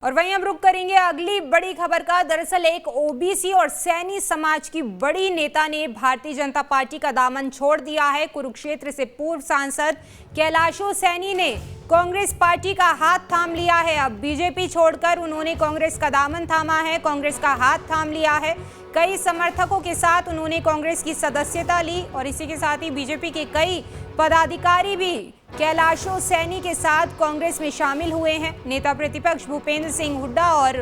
और वहीं हम रुक करेंगे अगली बड़ी खबर का। दरअसल एक ओबीसी और सैनी समाज की बड़ी नेता ने भारतीय जनता पार्टी का दामन छोड़ दिया है। कुरुक्षेत्र से पूर्व सांसद कैलाशो सैनी ने कांग्रेस पार्टी का हाथ थाम लिया है। अब बीजेपी छोड़कर उन्होंने कांग्रेस का दामन थामा है, कांग्रेस का हाथ थाम लिया है। कई समर्थकों के साथ उन्होंने कांग्रेस की सदस्यता ली और इसी के साथ ही बीजेपी के कई पदाधिकारी भी कैलाशो सैनी के साथ कांग्रेस में शामिल हुए हैं। नेता प्रतिपक्ष भूपेंद्र सिंह हुड्डा और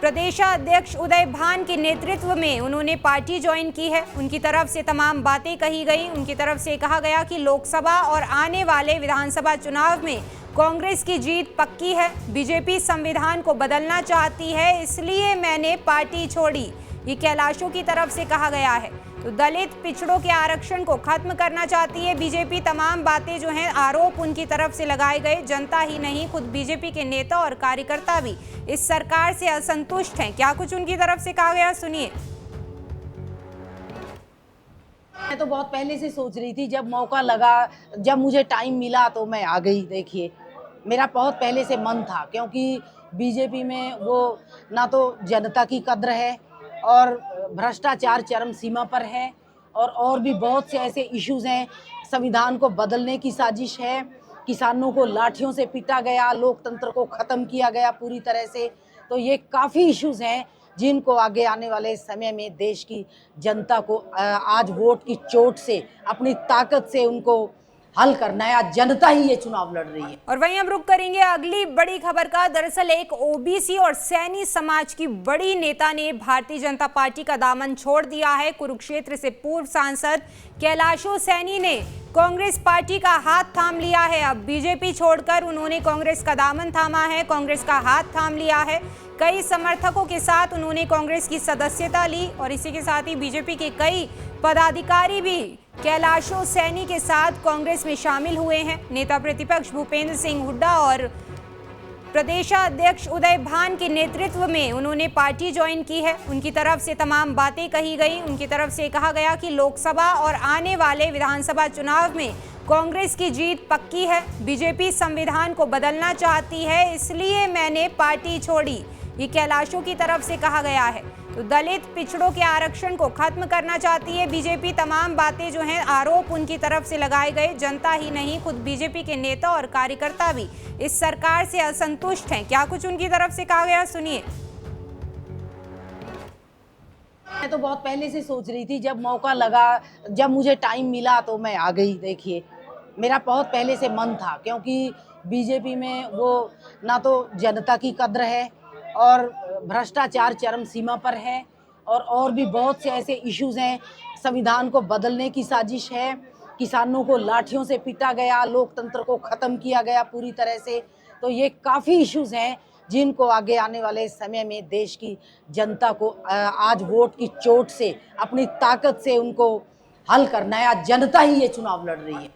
प्रदेशाध्यक्ष उदय भान के नेतृत्व में उन्होंने पार्टी ज्वाइन की है। उनकी तरफ से तमाम बातें कही गई। उनकी तरफ से कहा गया कि लोकसभा और आने वाले विधानसभा चुनाव में कांग्रेस की जीत पक्की है। बीजेपी संविधान को बदलना चाहती है, इसलिए मैंने पार्टी छोड़ी, ये कैलाशो की तरफ से कहा गया है। तो दलित पिछड़ों के आरक्षण को खत्म करना चाहती है बीजेपी। तमाम बातें जो हैं, आरोप उनकी तरफ से लगाए गए। जनता ही नहीं, खुद बीजेपी के नेता और कार्यकर्ता भी इस सरकार से असंतुष्ट हैं। क्या कुछ उनकी तरफ से कहा गया, सुनिए। मैं तो बहुत पहले से सोच रही थी, जब मौका लगा, जब मुझे टाइम मिला तो मैं आ गई। देखिए, मेरा बहुत पहले से मन था, क्योंकि बीजेपी में वो ना तो जनता की कद्र है और भ्रष्टाचार चरम सीमा पर है, और भी बहुत से ऐसे इश्यूज हैं। संविधान को बदलने की साजिश है, किसानों को लाठियों से पीटा गया, लोकतंत्र को ख़त्म किया गया पूरी तरह से। तो ये काफ़ी इश्यूज हैं जिनको आगे आने वाले समय में देश की जनता को आज वोट की चोट से, अपनी ताकत से उनको हल करना है। आज जनता ही ये चुनाव लड़ रही है। और वहीं हम रुक करेंगे अगली बड़ी खबर का। दरअसल एक ओबीसी और सैनी समाज की बड़ी नेता ने भारतीय जनता पार्टी का दामन छोड़ दिया है। कुरुक्षेत्र से पूर्व सांसद कैलाशो सैनी ने कांग्रेस पार्टी का हाथ थाम लिया है। अब बीजेपी छोड़कर उन्होंने कांग्रेस का दामन थामा है, कांग्रेस का हाथ थाम लिया है। कई समर्थकों के साथ उन्होंने कांग्रेस की सदस्यता ली और इसी के साथ ही बीजेपी के कई पदाधिकारी भी कैलाशो सैनी के साथ कांग्रेस में शामिल हुए हैं। नेता प्रतिपक्ष भूपेंद्र सिंह हुड्डा और प्रदेशाध्यक्ष उदय भान के नेतृत्व में उन्होंने पार्टी ज्वाइन की है। उनकी तरफ से तमाम बातें कही गई। उनकी तरफ से कहा गया कि लोकसभा और आने वाले विधानसभा चुनाव में कांग्रेस की जीत पक्की है। बीजेपी संविधान को बदलना चाहती है, इसलिए मैंने पार्टी छोड़ी, ये कैलाशो की तरफ से कहा गया है। तो दलित पिछड़ों के आरक्षण को खत्म करना चाहती है बीजेपी। तमाम बातें जो हैं, आरोप उनकी तरफ से लगाए गए। जनता ही नहीं, खुद बीजेपी के नेता और कार्यकर्ता भी इस सरकार से असंतुष्ट हैं। क्या कुछ उनकी तरफ से कहा गया, सुनिए। मैं तो बहुत पहले से सोच रही थी, जब मौका लगा, जब मुझे टाइम मिला तो मैं आ गई। देखिए, मेरा बहुत पहले से मन था, क्योंकि बीजेपी में वो ना तो जनता की कद्र है और भ्रष्टाचार चरम सीमा पर है, और भी बहुत से ऐसे इश्यूज हैं। संविधान को बदलने की साजिश है, किसानों को लाठियों से पीटा गया, लोकतंत्र को ख़त्म किया गया पूरी तरह से। तो ये काफ़ी इश्यूज हैं जिनको आगे आने वाले समय में देश की जनता को आज वोट की चोट से, अपनी ताकत से उनको हल करना है। आज जनता ही ये चुनाव लड़ रही है।